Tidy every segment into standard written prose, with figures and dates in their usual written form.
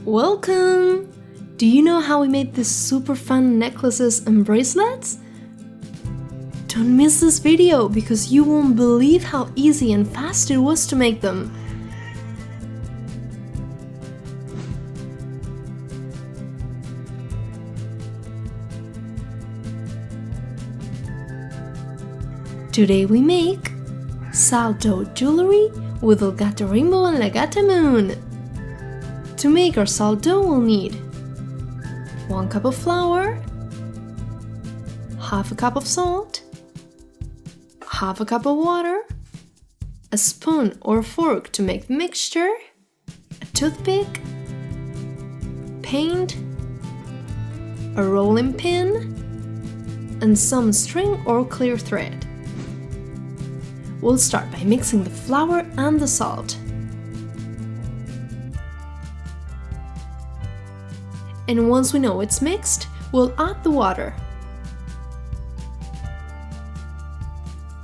Welcome! Do you know how we made these super fun necklaces and bracelets? Don't miss this video because you won't believe how easy and fast it was to make them. Today we make salto jewelry with the Gato rainbow and the Gata moon. To make our salto we'll need 1 cup of flour, half a cup of salt, half a cup of water, a spoon or fork to make the mixture, a toothpick, paint, a rolling pin, and some string or clear thread. We'll start by mixing the flour and the salt. And once we know it's mixed, we'll add the water.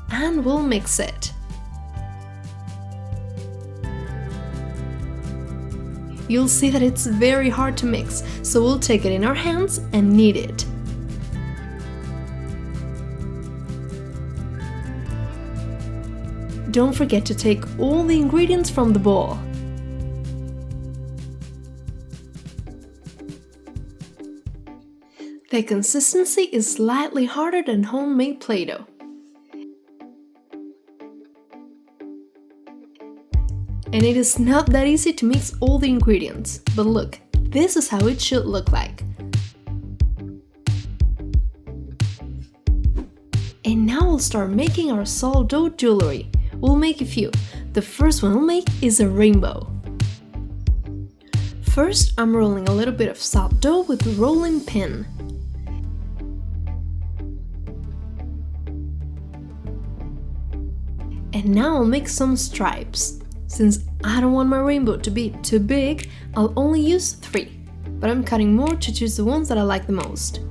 And we'll mix it. You'll see that it's very hard to mix, so we'll take it in our hands and knead it. Don't forget to take all the ingredients from the bowl. The consistency is slightly harder than homemade Play-Doh. And it is not that easy to mix all the ingredients, but look, this is how it should look like. And now we'll start making our salto jewelry. We'll make a few. The first one we'll make is a rainbow. First, I'm rolling a little bit of salto with a rolling pin. And now I'll make some stripes. Since I don't want my rainbow to be too big, I'll only use 3, but I'm cutting more to choose the ones that I like the most.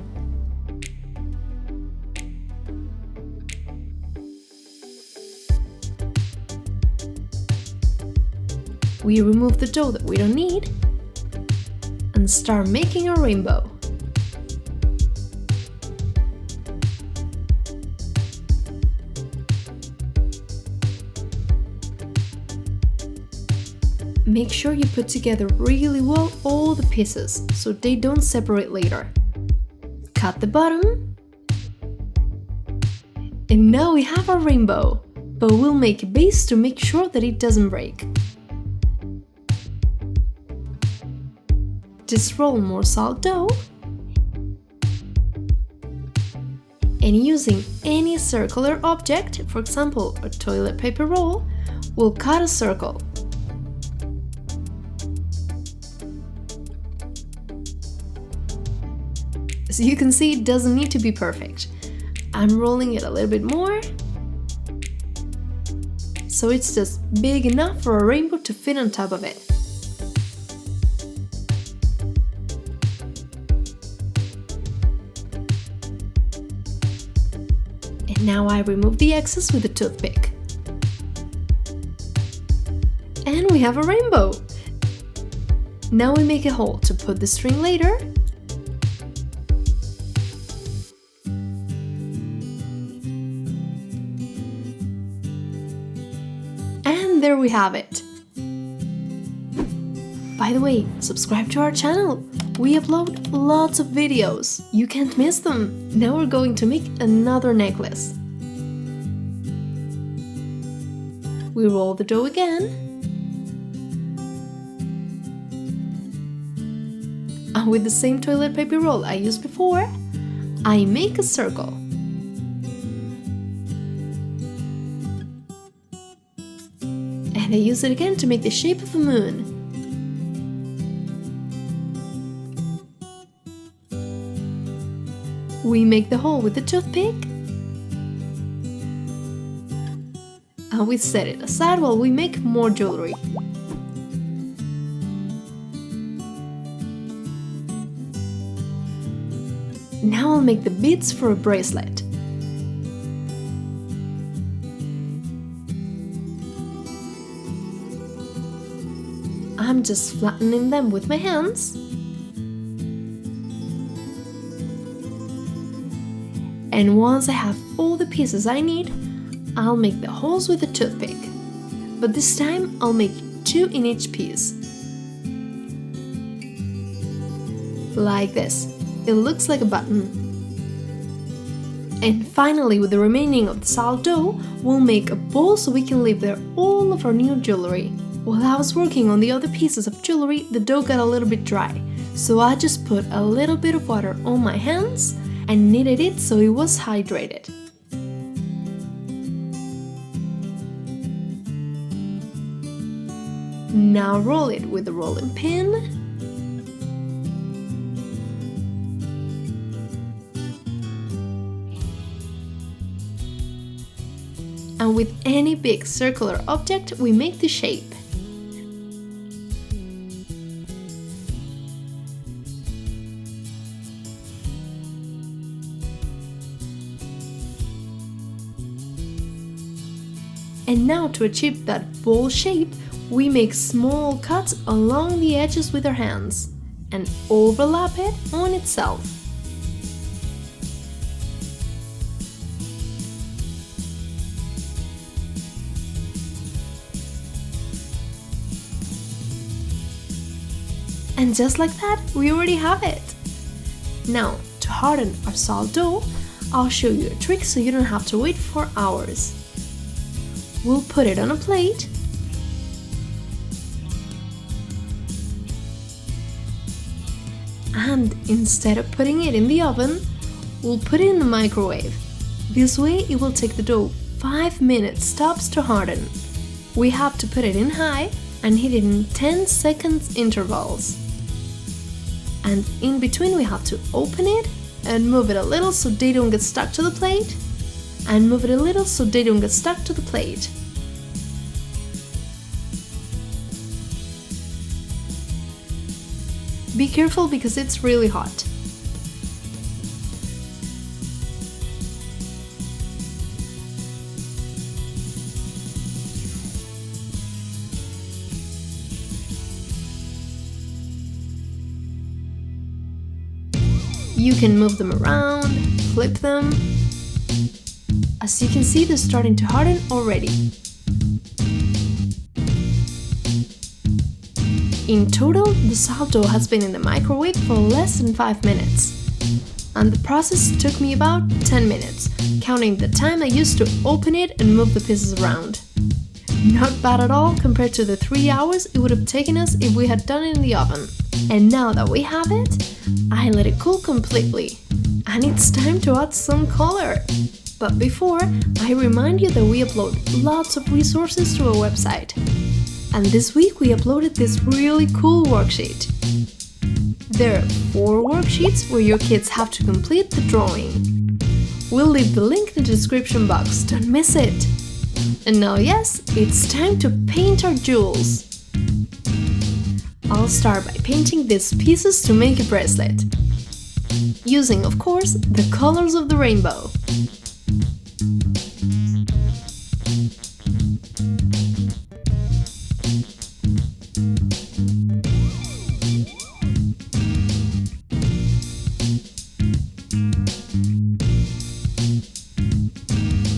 We remove the dough that we don't need and start making our rainbow. Make sure you put together really well all the pieces so they don't separate later. Cut the bottom. And now we have our rainbow, but we'll make a base to make sure that it doesn't break. Just roll more salto. And using any circular object, for example a toilet paper roll, we'll cut a circle. As you can see, it doesn't need to be perfect. I'm rolling it a little bit more, so it's just big enough for a rainbow to fit on top of it. And now I remove the excess with a toothpick. And we have a rainbow! Now we make a hole to put the string later. And there we have it! By the way, subscribe to our channel! We upload lots of videos! You can't miss them! Now we're going to make another necklace. We roll the dough again. And with the same toilet paper roll I used before, I make a circle. And I use it again to make the shape of a moon. We make the hole with the toothpick. And we set it aside while we make more jewelry. Now I'll make the beads for a bracelet. I'm I'm just flattening them with my hands. And once I have all the pieces I need, I'll make the holes with a toothpick. But this time I'll make 2 in each piece. Like this. It looks like a button. And finally, with the remaining of the salt dough, we'll make a bowl so we can leave there all of our new jewelry. While I was working on the other pieces of jewelry, the dough got a little bit dry, so I just put a little bit of water on my hands and kneaded it so it was hydrated. Now roll it with a rolling pin. And with any big circular object, we make the shape. And now to achieve that bowl shape, we make small cuts along the edges with our hands and overlap it on itself. And just like that, we already have it! Now, to harden our salt dough, I'll show you a trick so you don't have to wait for hours. We'll put it on a plate. And instead of putting it in the oven, we'll put it in the microwave. This way it will take the dough 5 minutes tops to harden. We have to put it in high and heat it in 10 seconds intervals. And in between we have to open it and move it a little so they don't get stuck to the plate, and move it a little so they don't get stuck to the plate. Be careful because it's really hot. You can move them around, flip them. As you can see, they're starting to harden already. In total, the salt dough has been in the microwave for less than 5 minutes. And the process took me about 10 minutes, counting the time I used to open it and move the pieces around. Not bad at all compared to the 3 hours it would have taken us if we had done it in the oven. And now that we have it, I let it cool completely. And it's time to add some color. But before, I remind you that we upload lots of resources to our website. And this week we uploaded this really cool worksheet. There are 4 worksheets where your kids have to complete the drawing. We'll leave the link in the description box, don't miss it! And now yes, it's time to paint our jewels. I'll start by painting these pieces to make a bracelet. Using, of course, the colors of the rainbow.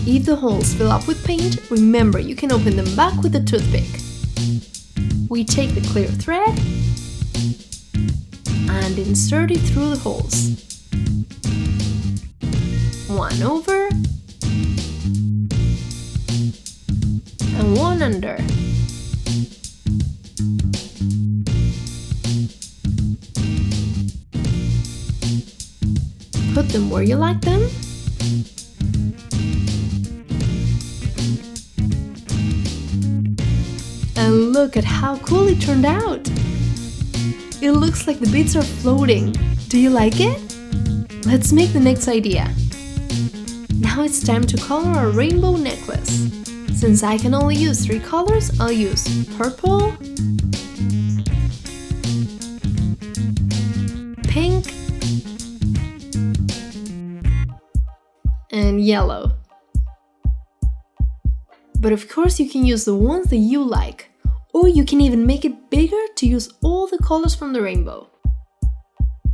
If the holes fill up with paint, remember you can open them back with a toothpick. We take the clear thread and insert it through the holes. One over and one under. Put them where you like them. And look at how cool it turned out! It looks like the beads are floating. Do you like it? Let's make the next idea. Now it's time to color our rainbow necklace. Since I can only use 3 colors, I'll use purple, pink, and yellow. But of course you can use the ones that you like. Or you can even make it bigger to use all the colors from the rainbow.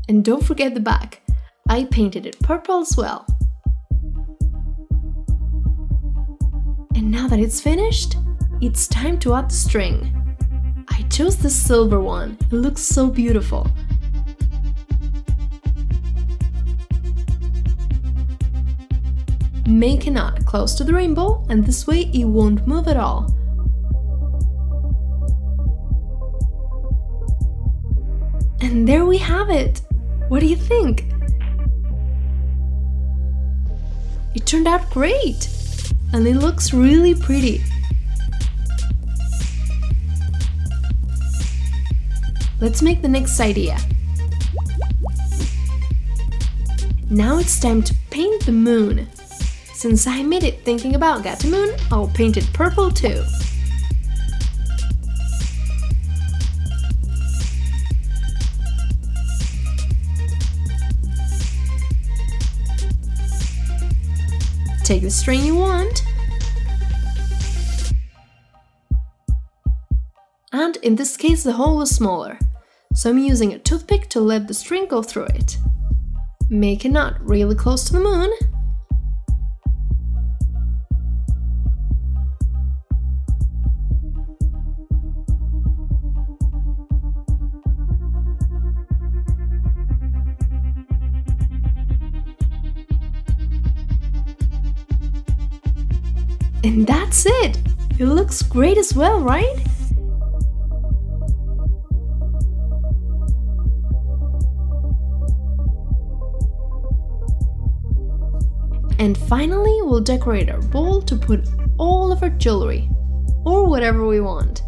And don't forget the back. I painted it purple as well. And now that it's finished, it's time to add the string. I chose the silver one, it looks so beautiful. Make a knot close to the rainbow, and this way it won't move at all. And there we have it! What do you think? It turned out great! And it looks really pretty. Let's make the next idea. Now it's time to paint the moon. Since I made it thinking about Gato moon, I'll paint it purple too. Take the string you want. And in this case the hole was smaller, so I'm using a toothpick to let the string go through it. Make a knot really close to the moon. And that's it! It looks great as well, right? And finally, we'll decorate our bowl to put all of our jewelry, or whatever we want.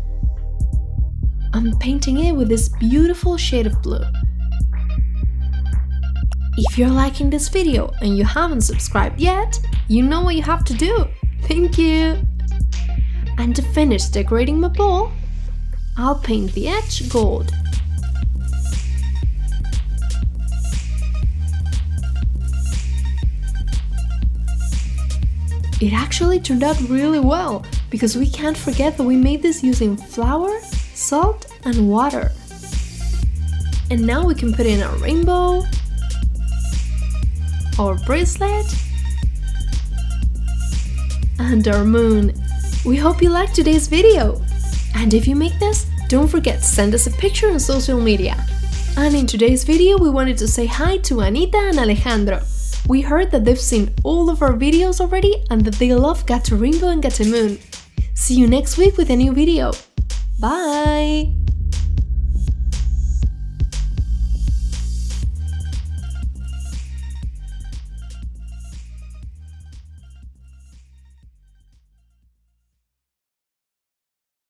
I'm painting it with this beautiful shade of blue. If you're liking this video and you haven't subscribed yet, you know what you have to do. Thank you! And to finish decorating my bowl, I'll paint the edge gold. It actually turned out really well, because we can't forget that we made this using flour, salt, and water. And now we can put in our rainbow, our bracelet, and our moon. We hope you liked today's video! And if you make this, don't forget to send us a picture on social media. And in today's video we wanted to say hi to Anita and Alejandro. We heard that they've seen all of our videos already and that they love Gato Rainbow and Gato Moon. See you next week with a new video. Bye!